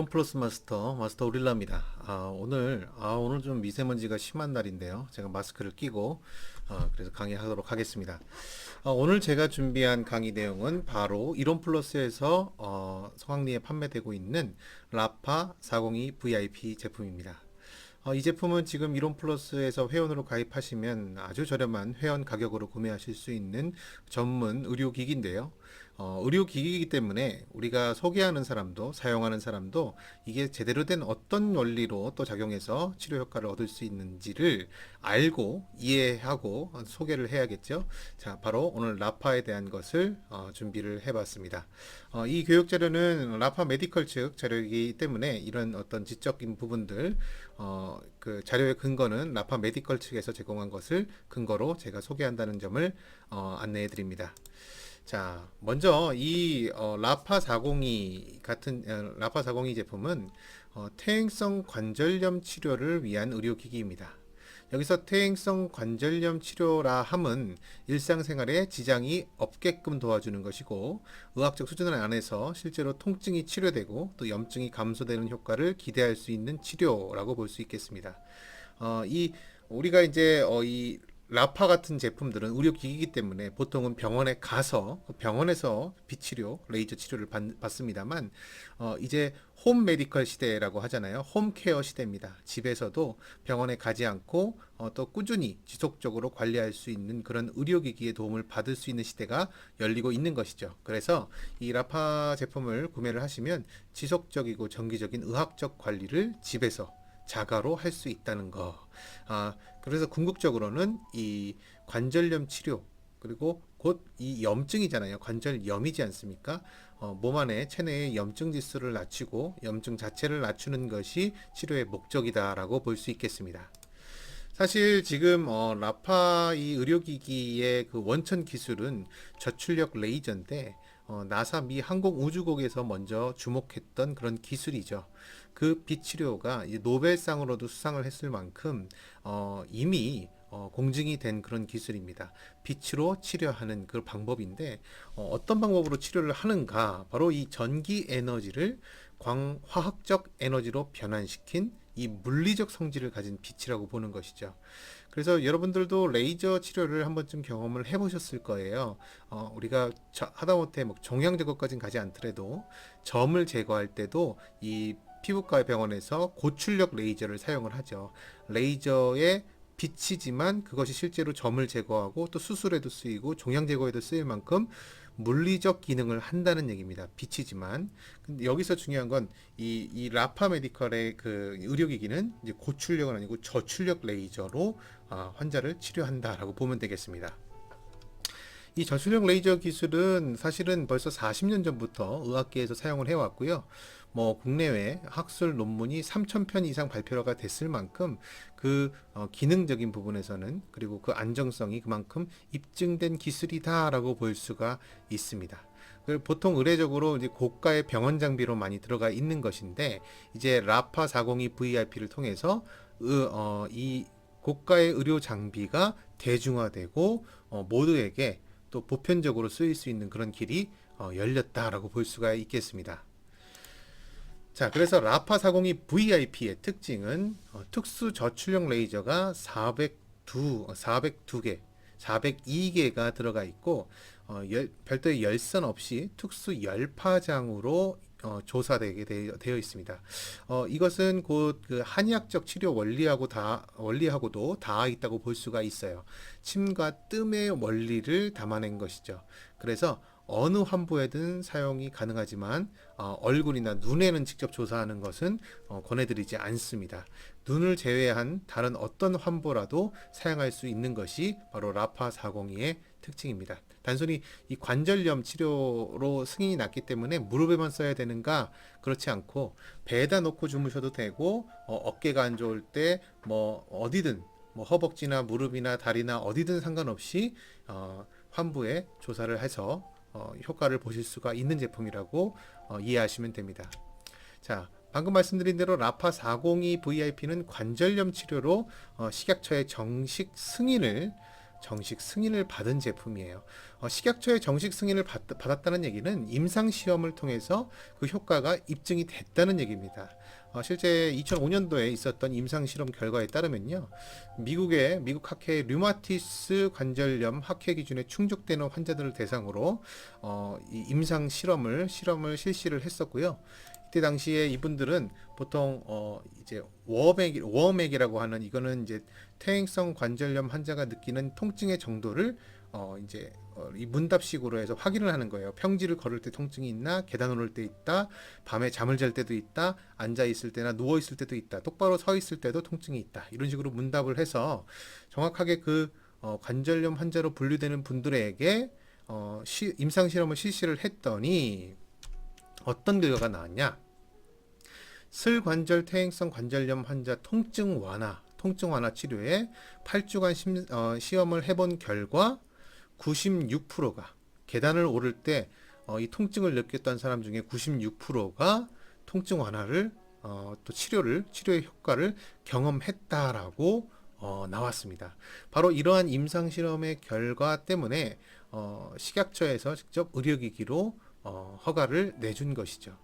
이론 플러스 마스터 오릴라입니다. 오늘 좀 미세먼지가 심한 날인데요. 제가 마스크를 끼고 그래서 강의하도록 하겠습니다. 오늘 제가 준비한 강의 내용은 바로 이론 플러스에서 성황리에 판매되고 있는 라파 402 VIP 제품입니다. 이 제품은 지금 이론 플러스에서 회원으로 가입하시면 아주 저렴한 회원 가격으로 구매하실 수 있는 전문 의료기기인데요. 의료기기이기 때문에 우리가 소개하는 사람도 사용하는 사람도 이게 제대로 된 어떤 원리로 또 작용해서 치료 효과를 얻을 수 있는지를 알고 이해하고 소개를 해야겠죠. 자, 바로 오늘 라파에 대한 것을 준비를 해봤습니다. 이 교육 자료는 라파 메디컬 측 자료이기 때문에 이런 어떤 지적인 부분들 그 자료의 근거는 라파 메디컬 측에서 제공한 것을 근거로 제가 소개한다는 점을 안내해 드립니다. 자, 먼저 이 라파 402 같은 라파 402 제품은 퇴행성 관절염 치료를 위한 의료기기입니다. 여기서 퇴행성 관절염 치료라 함은 일상생활에 지장이 없게끔 도와주는 것이고 의학적 수준 안에서 실제로 통증이 치료되고 또 염증이 감소되는 효과를 기대할 수 있는 치료라고 볼 수 있겠습니다. 이 우리가 이제 이 라파 같은 제품들은 의료기기이기 때문에 보통은 병원에 가서 병원에서 비치료, 레이저 치료를 받습니다만 이제 홈 메디컬 시대라고 하잖아요. 홈케어 시대입니다. 집에서도 병원에 가지 않고 또 꾸준히 지속적으로 관리할 수 있는 그런 의료기기의 도움을 받을 수 있는 시대가 열리고 있는 것이죠. 그래서 이 라파 제품을 구매를 하시면 지속적이고 정기적인 의학적 관리를 집에서 자가로 할 수 있다는 거. 그래서 궁극적으로는 이 관절염 치료 그리고 곧 이 염증이잖아요. 관절염이지 않습니까? 몸 안에 체내의 염증 지수를 낮추고 염증 자체를 낮추는 것이 치료의 목적이다라고 볼 수 있겠습니다. 사실 지금 라파 이 의료기기의 그 원천 기술은 저출력 레이저인데 나사 미 항공우주국에서 먼저 주목했던 그런 기술이죠. 그 빛 치료가 이제 노벨상으로도 수상을 했을 만큼 이미 공증이 된 그런 기술입니다. 빛으로 치료하는 그 방법인데 어떤 방법으로 치료를 하는가? 바로 이 전기 에너지를 광화학적 에너지로 변환시킨 이 물리적 성질을 가진 빛이라고 보는 것이죠. 그래서 여러분들도 레이저 치료를 한 번쯤 경험을 해보셨을 거예요. 우리가 하다못해 뭐 종양 제거까지는 가지 않더라도 점을 제거할 때도 이 피부과 병원에서 고출력 레이저를 사용을 하죠. 레이저의 빛이지만 그것이 실제로 점을 제거하고 또 수술에도 쓰이고 종양 제거에도 쓰일 만큼 물리적 기능을 한다는 얘기입니다. 빛이지만 근데 여기서 중요한 건 이 라파 메디컬의 그 의료기기는 이제 고출력은 아니고 저출력 레이저로 환자를 치료한다라고 보면 되겠습니다. 이 저출력 레이저 기술은 사실은 벌써 40년 전부터 의학계에서 사용을 해왔고요. 뭐 국내외 학술 논문이 3,000편 이상 발표가 됐을 만큼 그 기능적인 부분에서는 그리고 그 안정성이 그만큼 입증된 기술이다라고 볼 수가 있습니다. 보통 의례적으로 이제 고가의 병원 장비로 많이 들어가 있는 것인데 이제 라파 402 VIP를 통해서 이 고가의 의료 장비가 대중화되고 모두에게 또 보편적으로 쓰일 수 있는 그런 길이 열렸다라고 볼 수가 있겠습니다. 자, 그래서 라파 402 VIP의 특징은 특수 저출력 레이저가 402개, 402개가 들어가 있고 별도의 열선 없이 특수 열파장으로 조사되게 되어 있습니다. 이것은 곧 그 한의학적 치료 원리하고도 닿아 있다고 볼 수가 있어요. 침과 뜸의 원리를 담아낸 것이죠. 그래서 어느 환부에든 사용이 가능하지만 얼굴이나 눈에는 직접 조사하는 것은 권해드리지 않습니다. 눈을 제외한 다른 어떤 환부라도 사용할 수 있는 것이 바로 라파 402의 특징입니다. 단순히 이 관절염 치료로 승인이 났기 때문에 무릎에만 써야 되는가? 그렇지 않고 배에다 놓고 주무셔도 되고 어깨가 안 좋을 때 뭐 어디든 뭐 허벅지나 무릎이나 다리나 어디든 상관없이 환부에 조사를 해서 효과를 보실 수가 있는 제품이라고 이해하시면 됩니다. 자, 방금 말씀드린 대로 라파 402 VIP는 관절염 치료로 식약처의 정식 승인을 정식 승인을 받은 제품이에요. 식약처의 정식 승인을 받았다는 얘기는 임상 시험을 통해서 그 효과가 입증이 됐다는 얘기입니다. 실제 2005년도에 있었던 임상 실험 결과에 따르면요, 미국 학회의 류마티스 관절염 학회 기준에 충족되는 환자들을 대상으로 이 임상 실험을 실시를 했었고요. 이때 당시에 이분들은 보통 이제 워맥이라고 하는, 이거는 이제 퇴행성 관절염 환자가 느끼는 통증의 정도를 이제 이 문답식으로 해서 확인을 하는 거예요. 평지를 걸을 때 통증이 있나, 계단 오를 때 있다, 밤에 잠을 잘 때도 있다, 앉아 있을 때나 누워 있을 때도 있다, 똑바로 서 있을 때도 통증이 있다, 이런 식으로 문답을 해서 정확하게 그 관절염 환자로 분류되는 분들에게 임상 실험을 실시를 했더니 어떤 결과가 나왔냐? 슬관절 퇴행성 관절염 환자 통증 완화 치료에 8주간 시험을 해본 결과 96%가 계단을 오를 때 이 통증을 느꼈던 사람 중에 96%가 통증 완화를 또 치료의 효과를 경험했다라고 나왔습니다. 바로 이러한 임상 실험의 결과 때문에 식약처에서 직접 의료기기로 허가를 내준 것이죠.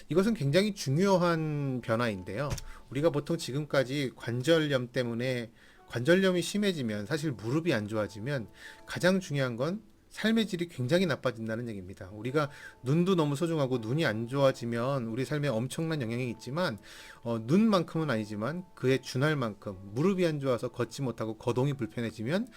이것은 굉장히 중요한 변화인데요. 우리가 보통 지금까지 관절염 때문에, 관절염이 심해지면, 사실 무릎이 안 좋아지면 가장 중요한 건 삶의 질이 굉장히 나빠진다는 얘기입니다. 우리가 눈도 너무 소중하고, 눈이 안 좋아지면 우리 삶에 엄청난 영향이 있지만 눈만큼은 아니지만 그에 준할 만큼 무릎이 안 좋아서 걷지 못하고 거동이 불편해지면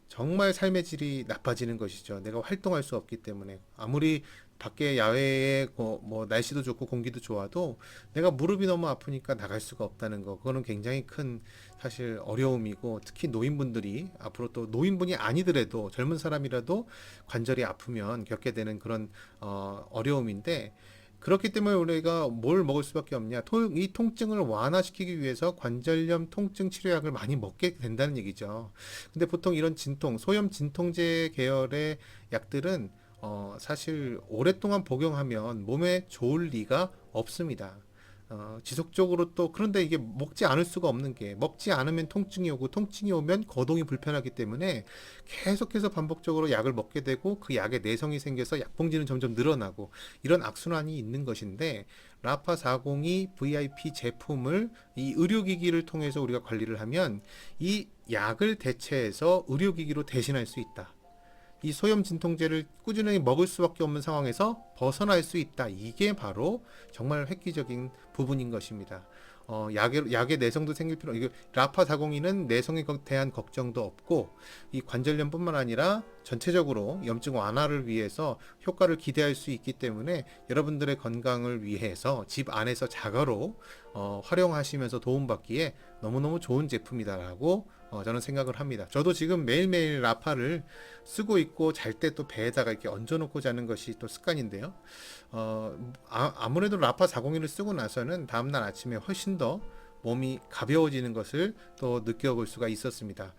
정말 삶의 질이 나빠지는 것이죠. 내가 활동할 수 없기 때문에. 아무리 밖에 야외에 뭐 날씨도 좋고 공기도 좋아도 내가 무릎이 너무 아프니까 나갈 수가 없다는 거, 그거는 굉장히 큰 사실 어려움이고, 특히 노인분들이, 앞으로 또 노인분이 아니더라도 젊은 사람이라도 관절이 아프면 겪게 되는 그런 어려움인데, 그렇기 때문에 우리가 뭘 먹을 수밖에 없냐, 이 통증을 완화시키기 위해서 관절염 통증 치료약을 많이 먹게 된다는 얘기죠. 근데 보통 이런 소염 진통제 계열의 약들은 사실 오랫동안 복용하면 몸에 좋을 리가 없습니다. 지속적으로 또, 그런데 이게 먹지 않을 수가 없는 게, 먹지 않으면 통증이 오고, 통증이 오면 거동이 불편하기 때문에 계속해서 반복적으로 약을 먹게 되고, 그 약에 내성이 생겨서 약봉지는 점점 늘어나고, 이런 악순환이 있는 것인데, 라파 402 VIP 제품을 이 의료기기를 통해서 우리가 관리를 하면 이 약을 대체해서 의료기기로 대신할 수 있다. 이 소염 진통제를 꾸준히 먹을 수밖에 없는 상황에서 벗어날 수 있다. 이게 바로 정말 획기적인 부분인 것입니다. 약의 내성도 생길 이게 라파 402는 내성에 대한 걱정도 없고, 이 관절염뿐만 아니라 전체적으로 염증 완화를 위해서 효과를 기대할 수 있기 때문에 여러분들의 건강을 위해서 집 안에서 자가로 활용하시면서 도움받기에 너무너무 좋은 제품이다라고 저는 생각을 합니다. 저도 지금 매일매일 라파를 쓰고 있고, 잘 때 또 배에다가 이렇게 얹어놓고 자는 것이 또 습관인데요. 아무래도 라파 401을 쓰고 나서는 다음날 아침에 훨씬 더 몸이 가벼워지는 것을 또 느껴볼 수가 있었습니다.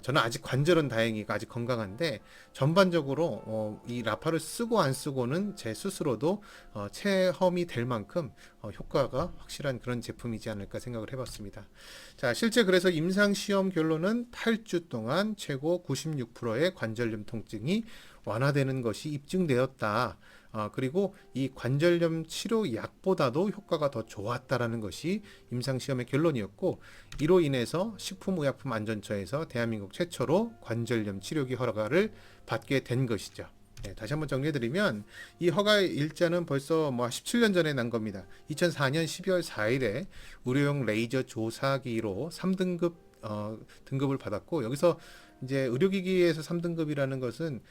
저는 아직 관절은 다행히 아직 건강한데, 전반적으로 이 라파를 쓰고 안 쓰고는 제 스스로도 체험이 될 만큼 효과가 확실한 그런 제품이지 않을까 생각을 해봤습니다. 자, 실제 그래서 임상 시험 결론은 8주 동안 최고 96%의 관절염 통증이 완화되는 것이 입증되었다. 그리고 이 관절염 치료 약보다도 효과가 더 좋았다라는 것이 임상시험의 결론이었고, 이로 인해서 식품의약품안전처에서 대한민국 최초로 관절염 치료기 허가를 받게 된 것이죠. 네, 다시 한번 정리해드리면, 이 허가 일자는 벌써 17년 전에 난 겁니다. 2004년 12월 4일에 의료용 레이저 조사기로 3등급 등급을 받았고, 여기서 이제 의료기기에서 3등급이라는 것은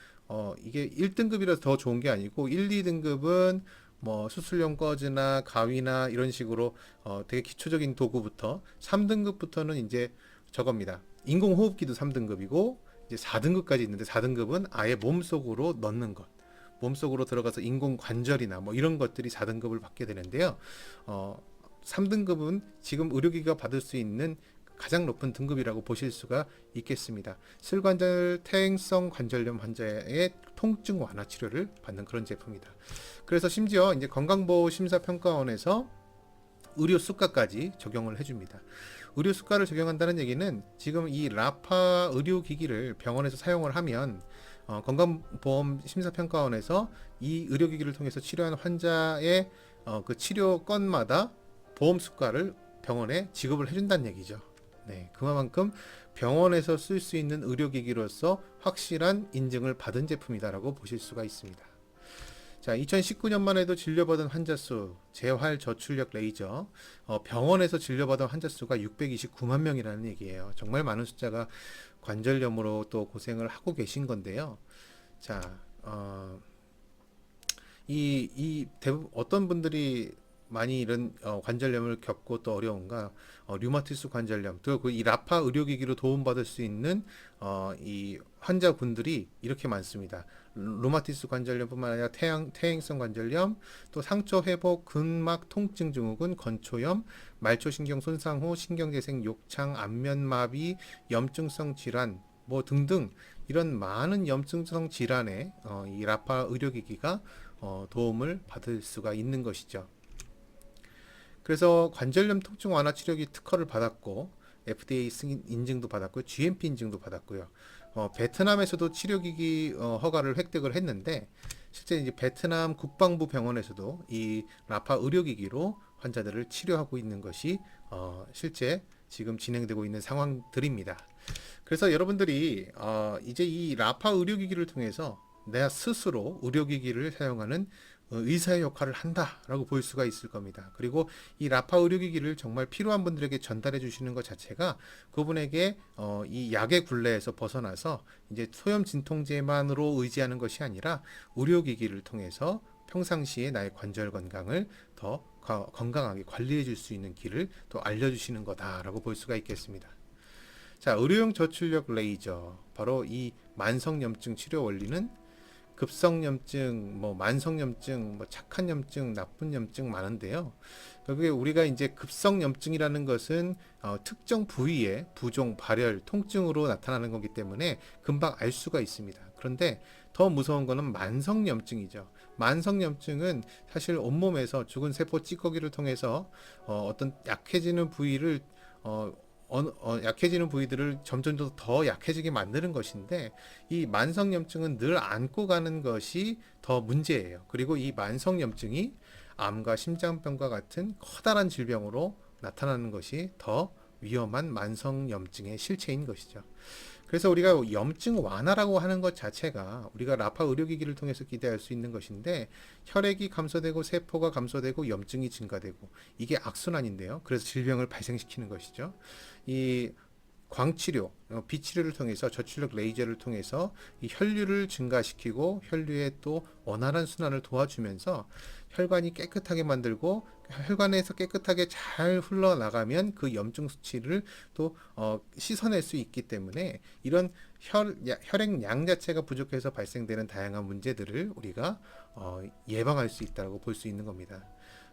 이게 1등급이라서 더 좋은 게 아니고, 1, 2등급은 뭐 수술용 거즈나 가위나 이런 식으로 되게 기초적인 도구부터, 3등급부터는 이제 저겁니다. 인공호흡기도 3등급이고 이제 4등급까지 있는데, 4등급은 아예 몸속으로 넣는 것, 몸속으로 들어가서 인공관절이나 뭐 이런 것들이 4등급을 받게 되는데요. 3등급은 지금 의료기기가 받을 수 있는 가장 높은 등급이라고 보실 수가 있겠습니다. 슬관절 퇴행성 관절염 환자의 통증 완화 치료를 받는 그런 제품이다. 그래서 심지어 이제 건강보험심사평가원에서 의료 수가까지 적용을 해줍니다. 의료 수가를 적용한다는 얘기는 지금 이 라파 의료기기를 병원에서 사용을 하면 건강보험 심사평가원에서 이 의료기기를 통해서 치료한 환자의 그 치료 건마다 보험 수가를 병원에 지급을 해준다는 얘기죠. 네, 그만큼 병원에서 쓸 수 있는 의료기기로서 확실한 인증을 받은 제품이다라고 보실 수가 있습니다. 자, 2019년만 해도 진료받은 환자 수, 재활 저출력 레이저, 병원에서 진료받은 환자 수가 629만 명이라는 얘기예요. 정말 많은 숫자가 관절염으로 또 고생을 하고 계신 건데요. 자, 어떤 분들이 많이 이런 관절염을 겪고 또 어려운가? 류마티스 관절염, 또 이 라파 의료기기로 도움받을 수 있는 이 환자분들이 이렇게 많습니다. 류마티스 관절염뿐만 아니라 퇴행성 관절염, 또 상처 회복, 근막 통증 증후군, 건초염, 말초신경 손상 후 신경재생 욕창, 안면마비, 염증성 질환, 뭐 등등 이런 많은 염증성 질환에 이 라파 의료기기가 도움을 받을 수가 있는 것이죠. 그래서 관절염 통증 완화 치료기 특허를 받았고 FDA 승인 인증도 받았고요. GMP 인증도 받았고요. 베트남에서도 치료기기 허가를 획득을 했는데 실제 이제 베트남 국방부 병원에서도 이 라파 의료기기로 환자들을 치료하고 있는 것이 실제 지금 진행되고 있는 상황들입니다. 그래서 여러분들이 이제 이 라파 의료기기를 통해서 내 스스로 의료기기를 사용하는 의사의 역할을 한다라고 볼 수가 있을 겁니다. 그리고 이 라파 의료기기를 정말 필요한 분들에게 전달해 주시는 것 자체가 그분에게 이 약의 굴레에서 벗어나서 이제 소염 진통제만으로 의지하는 것이 아니라 의료기기를 통해서 평상시에 나의 관절 건강을 더 건강하게 관리해 줄 수 있는 길을 또 알려주시는 거다라고 볼 수가 있겠습니다. 자, 의료용 저출력 레이저, 바로 이 만성염증 치료 원리는 급성염증, 뭐 만성염증, 뭐 착한 염증, 나쁜 염증 많은데요. 그게 우리가 이제 급성염증이라는 것은 특정 부위의 부종, 발열, 통증으로 나타나는 거기 때문에 금방 알 수가 있습니다. 그런데 더 무서운 거는 만성염증이죠. 만성염증은 사실 온몸에서 죽은 세포 찌꺼기를 통해서 어떤 약해지는 부위를 약해지는 부위들을 점점 더 약해지게 만드는 것인데 이 만성염증은 늘 안고 가는 것이 더 문제예요. 그리고 이 만성염증이 암과 심장병과 같은 커다란 질병으로 나타나는 것이 더 위험한 만성염증의 실체인 것이죠. 그래서 우리가 염증 완화라고 하는 것 자체가 우리가 라파 의료기기를 통해서 기대할 수 있는 것인데 혈액이 감소되고 세포가 감소되고 염증이 증가되고 이게 악순환인데요. 그래서 질병을 발생시키는 것이죠. 이 광치료, 비치료를 통해서 저출력 레이저를 통해서 이 혈류를 증가시키고 혈류의 또 원활한 순환을 도와주면서 혈관이 깨끗하게 만들고 혈관에서 깨끗하게 잘 흘러나가면 그 염증 수치를 또 씻어낼 수 있기 때문에 이런 혈액량 자체가 부족해서 발생되는 다양한 문제들을 우리가 예방할 수 있다고 볼 수 있는 겁니다.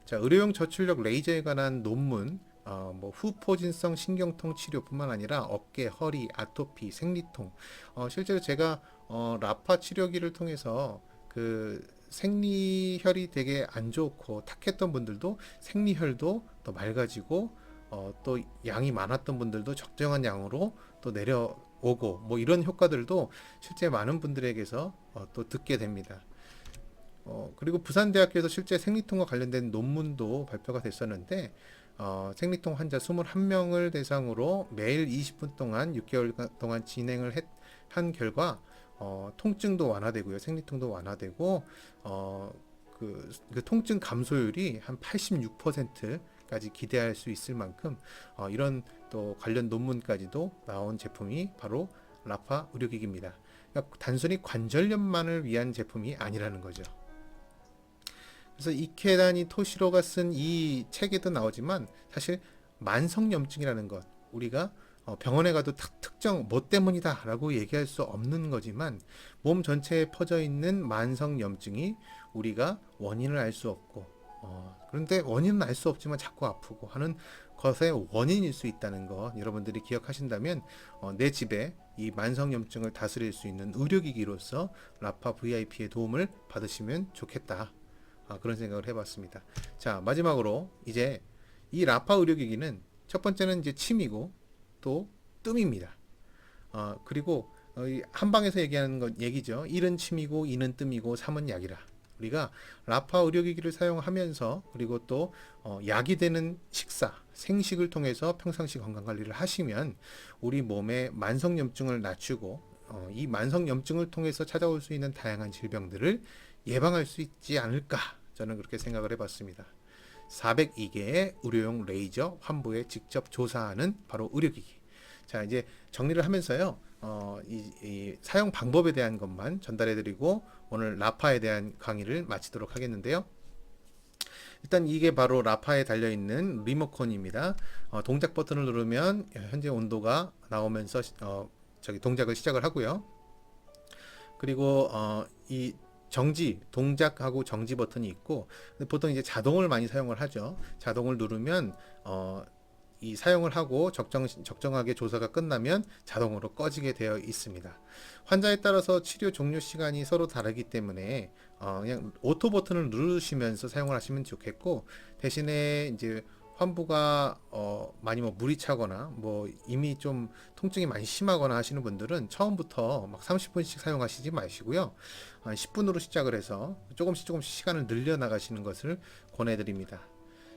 자, 의료용 저출력 레이저에 관한 논문, 뭐 후포진성 신경통 치료뿐만 아니라 어깨, 허리, 아토피, 생리통. 실제로 제가 라파 치료기를 통해서 그 생리혈이 되게 안 좋고 탁했던 분들도 생리혈도 더 맑아지고 또 양이 많았던 분들도 적정한 양으로 또 내려오고 뭐 이런 효과들도 실제 많은 분들에게서 또 듣게 됩니다. 그리고 부산대학교에서 실제 생리통과 관련된 논문도 발표가 됐었는데 생리통 환자 21명을 대상으로 매일 20분 동안 6개월 동안 진행을 한 결과 통증도 완화되고요. 생리통도 완화되고 그 통증 감소율이 한 86%까지 기대할 수 있을 만큼 이런 또 관련 논문까지도 나온 제품이 바로 라파 의료기기입니다. 그러니까 단순히 관절염만을 위한 제품이 아니라는 거죠. 그래서 이케다니 토시로가 쓴 이 책에도 나오지만 사실 만성염증이라는 것 우리가 병원에 가도 특정 뭐 때문이다 라고 얘기할 수 없는 거지만 몸 전체에 퍼져 있는 만성염증이 우리가 원인을 알 수 없고 그런데 원인은 알 수 없지만 자꾸 아프고 하는 것의 원인일 수 있다는 거 여러분들이 기억하신다면 내 집에 이 만성염증을 다스릴 수 있는 의료기기로서 라파 VIP의 도움을 받으시면 좋겠다. 그런 생각을 해봤습니다. 자, 마지막으로 이제 이 라파 의료기기는 첫 번째는 이제 침이고 또 뜸입니다. 그리고 이 한방에서 얘기하는 건 얘기죠. 1은 침이고 2는 뜸이고 3은 약이라. 우리가 라파 의료기기를 사용하면서 그리고 또 약이 되는 식사, 생식을 통해서 평상시 건강관리를 하시면 우리 몸의 만성염증을 낮추고 이 만성염증을 통해서 찾아올 수 있는 다양한 질병들을 예방할 수 있지 않을까 저는 그렇게 생각을 해봤습니다. 402개의 의료용 레이저 환부에 직접 조사하는 바로 의료기기. 자, 이제 정리를 하면서요. 이 사용 방법에 대한 것만 전달해드리고 오늘 라파에 대한 강의를 마치도록 하겠는데요. 일단 이게 바로 라파에 달려있는 리모컨입니다. 동작 버튼을 누르면 현재 온도가 나오면서 저기 동작을 시작을 하고요. 그리고 이 정지, 동작하고 정지 버튼이 있고 보통 이제 자동을 많이 사용을 하죠. 자동을 누르면 이 사용을 하고 적정하게 조사가 끝나면 자동으로 꺼지게 되어 있습니다. 환자에 따라서 치료 종료 시간이 서로 다르기 때문에 그냥 오토 버튼을 누르시면서 사용을 하시면 좋겠고 대신에 이제 환부가 많이 뭐 물이 차거나 뭐 이미 좀 통증이 많이 심하거나 하시는 분들은 처음부터 막 30분씩 사용하시지 마시고요. 10분으로 시작을 해서 조금씩 시간을 늘려 나가시는 것을 권해드립니다.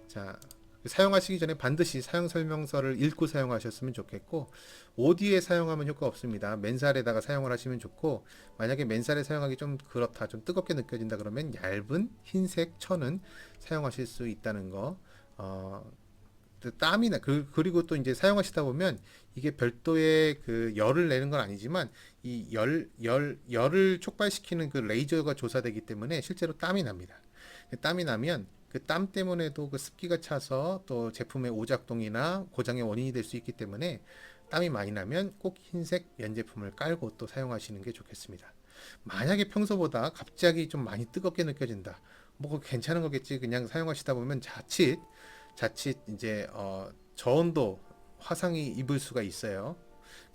자, 사용하시기 전에 반드시 사용 설명서를 읽고 사용하셨으면 좋겠고 오디오에 사용하면 효과 없습니다. 맨살에다가 사용을 하시면 좋고 만약에 맨살에 사용하기 좀 그렇다, 좀 뜨겁게 느껴진다 그러면 얇은 흰색 천은 사용하실 수 있다는 거. 땀이나 그리고 또 이제 사용하시다 보면 이게 별도의 그 열을 내는 건 아니지만 이 열을 촉발시키는 그 레이저가 조사되기 때문에 실제로 땀이 납니다. 땀이 나면 그 땀 때문에도 그 습기가 차서 또 제품의 오작동이나 고장의 원인이 될 수 있기 때문에 땀이 많이 나면 꼭 흰색 연제품을 깔고 또 사용하시는 게 좋겠습니다. 만약에 평소보다 갑자기 좀 많이 뜨겁게 느껴진다. 뭐 괜찮은 거겠지. 그냥 사용하시다 보면 자칫 이제 저온도 화상이 입을 수가 있어요.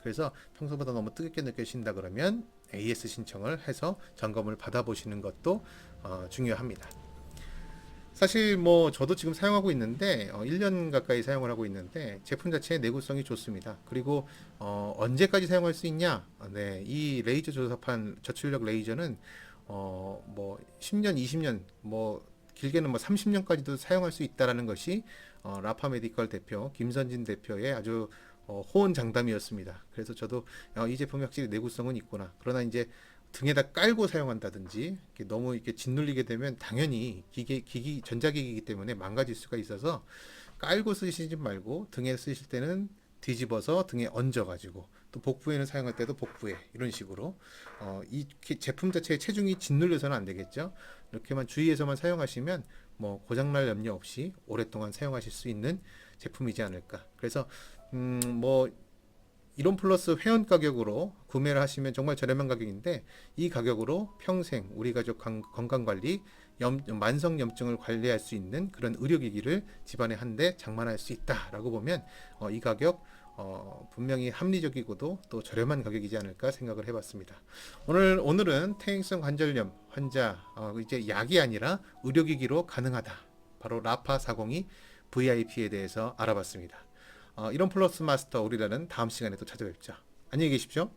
그래서 평소보다 너무 뜨겁게 느껴진다 그러면 AS 신청을 해서 점검을 받아보시는 것도 중요합니다. 사실 뭐 저도 지금 사용하고 있는데 1년 가까이 사용을 하고 있는데 제품 자체의 내구성이 좋습니다. 그리고 언제까지 사용할 수 있냐? 네, 이 레이저 조사판 저출력 레이저는 뭐 10년, 20년, 뭐 길게는 뭐 30년까지도 사용할 수 있다라는 것이 라파 메디컬 대표 김선진 대표의 아주 호언장담이었습니다. 그래서 저도 이 제품이 확실히 내구성은 있구나. 그러나 이제 등에다 깔고 사용한다든지 너무 이렇게 짓눌리게 되면 당연히 기기 전자기기이기 때문에 망가질 수가 있어서 깔고 쓰시지 말고 등에 쓰실 때는 뒤집어서 등에 얹어가지고 또 복부에는 사용할 때도 복부에 이런 식으로 이 제품 자체의 체중이 짓눌려서는 안 되겠죠. 이렇게만 주의해서만 사용하시면 뭐 고장날 염려 없이 오랫동안 사용하실 수 있는 제품이지 않을까. 그래서 뭐 이론 플러스 회원 가격으로 구매를 하시면 정말 저렴한 가격인데 이 가격으로 평생 우리 가족 건강관리, 만성염증을 관리할 수 있는 그런 의료기기를 집안에 한 대 장만할 수 있다라고 보면 이 가격 분명히 합리적이고도 또 저렴한 가격이지 않을까 생각을 해봤습니다. 오늘은 퇴행성 관절염 환자 이제 약이 아니라 의료기기로 가능하다. 바로 라파 402 VIP에 대해서 알아봤습니다. 이런 플러스 마스터 우리라는 다음 시간에 또 찾아뵙죠. 안녕히 계십시오.